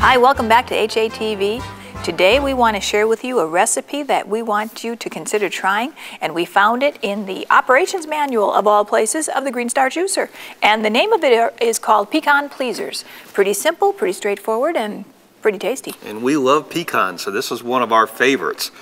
Hi, welcome back to HATV. Today we want to share with you a recipe that we want you to consider trying, and we found it in the operations manual of all places of the Greenstar Juicer. And the name of it is called Pecan Pleasers. Pretty simple, pretty straightforward, and pretty tasty. And we love pecans, so this is one of our favorites.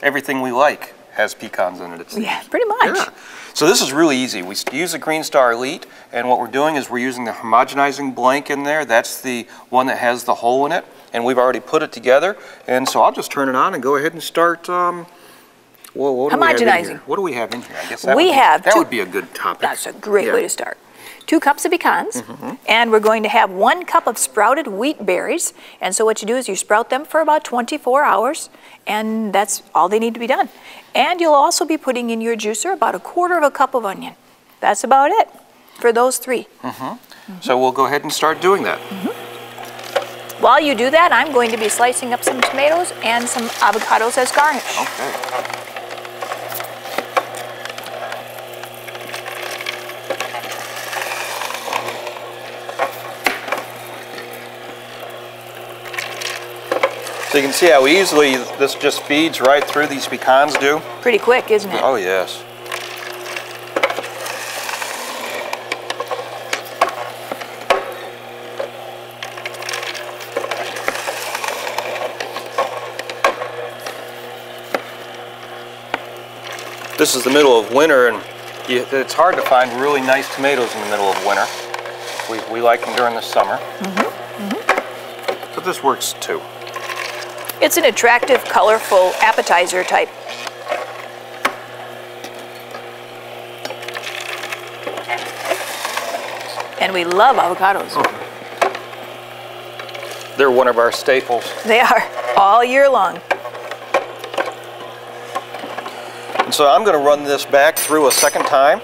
Everything we like has pecans in it. Yeah, pretty much. Yeah. So this is really easy. We use the Greenstar Elite, and what we're doing is we're using the homogenizing blank in there. That's the one that has the hole in it, and we've already put it together. And so I'll just turn it on and go ahead and start homogenizing. What do we have in here? I guess that would be a good topic. That's a great way to start. 2 cups of pecans, and we're going to have 1 cup of sprouted wheat berries. And so what you do is you sprout them for about 24 hours, and that's all they need to be done. And you'll also be putting in your juicer about 1/4 cup of onion. That's about it for those 3. So we'll go ahead and start doing that. While you do that, I'm going to be slicing up some tomatoes and some avocados as garnish. Okay. So you can see how easily this just feeds right through these pecans do. Pretty quick, isn't it? Oh, yes. This is the middle of winter, and it's hard to find really nice tomatoes in the middle of winter. We like them during the summer. But this works too. It's an attractive, colorful appetizer type. And we love avocados. They're one of our staples. They are, all year long. And so I'm going to run this back through a second time,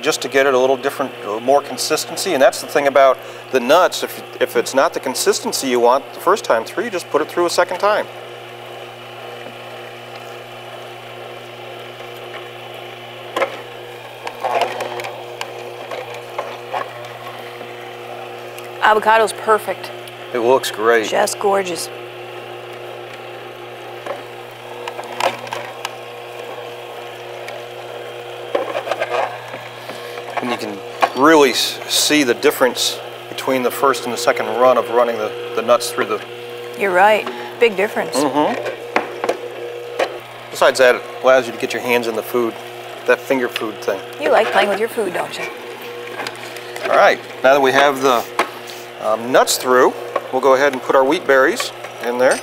just to get it a little different, more consistency. And that's the thing about the nuts. If it's not the consistency you want the first time through, you just put it through a second time. Avocado's perfect. It looks great. Just gorgeous. And you can really see the difference between the first and the second run of running the nuts through the... You're right. Big difference. Besides that, it allows you to get your hands in the food, that finger food thing. You like playing with your food, don't you? All right, now that we have the nuts through, we'll go ahead and put our wheat berries in there.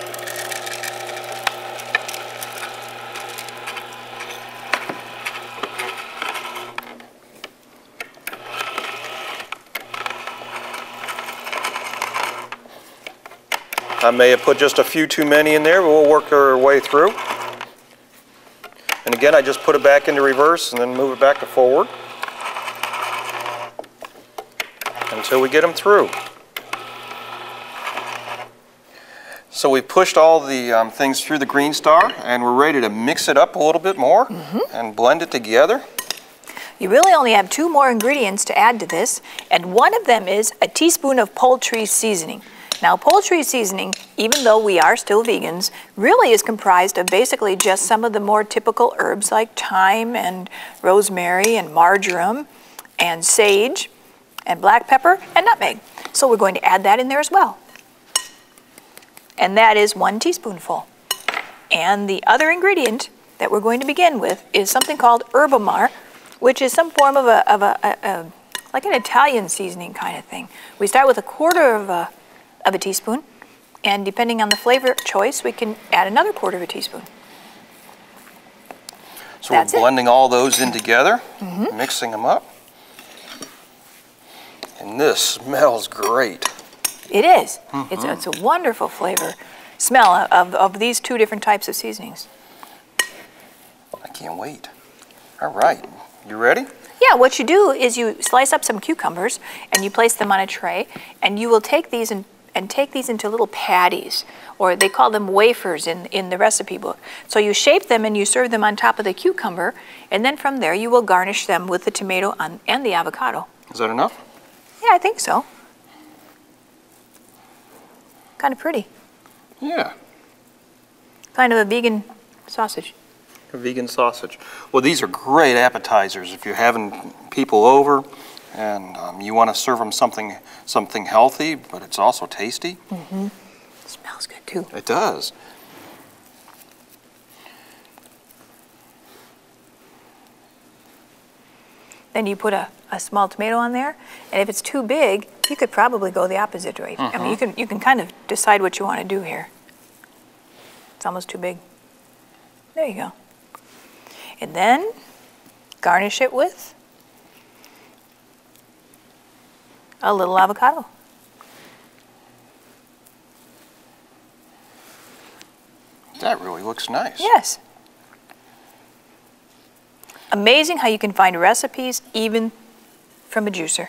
I may have put just a few too many in there, but we'll work our way through. And again, I just put it back into reverse and then move it back to forward until we get them through. So we pushed all the things through the Greenstar, and we're ready to mix it up a little bit more and blend it together. You really only have 2 more ingredients to add to this, and one of them is a teaspoon of poultry seasoning. Now, poultry seasoning, even though we are still vegans, really is comprised of basically just some of the more typical herbs like thyme and rosemary and marjoram and sage and black pepper and nutmeg. So we're going to add that in there as well. And that is 1 teaspoonful. And the other ingredient that we're going to begin with is something called herbamar, which is some form of like an Italian seasoning kind of thing. We start with 1/4 of a teaspoon, and depending on the flavor choice, we can add another 1/4 teaspoon. So we're blending all those in together, mixing them up. And this smells great. It is. It's a wonderful flavor, smell of these 2 different types of seasonings. I can't wait. All right, you ready? Yeah, what you do is you slice up some cucumbers and you place them on a tray, and you will take these and take these into little patties, or they call them wafers in the recipe book. So you shape them and you serve them on top of the cucumber, and then from there you will garnish them with the tomato and the avocado. Is that enough? Yeah, I think so. Kind of pretty. Yeah. Kind of a vegan sausage. A vegan sausage. Well, these are great appetizers if you're having people over and you want to serve them something healthy, but it's also tasty. Mm-hmm. Smells good too. It does. Then you put a small tomato on there, and if it's too big, you could probably go the opposite way. I mean, you can kind of decide what you want to do here. It's almost too big. There you go. And then garnish it with a little avocado. That really looks nice. Yes. Amazing how you can find recipes even from a juicer.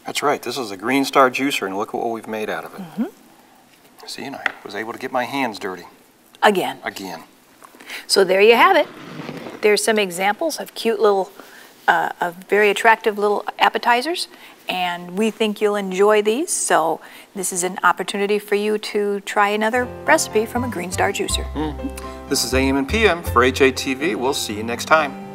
That's right. This is a Greenstar Juicer, and look at what we've made out of it. See, and I was able to get my hands dirty. Again. Again. So there you have it. There's some examples of cute little, of very attractive little appetizers, and we think you'll enjoy these. So this is an opportunity for you to try another recipe from a Greenstar Juicer. This is AM and PM for HATV. We'll see you next time.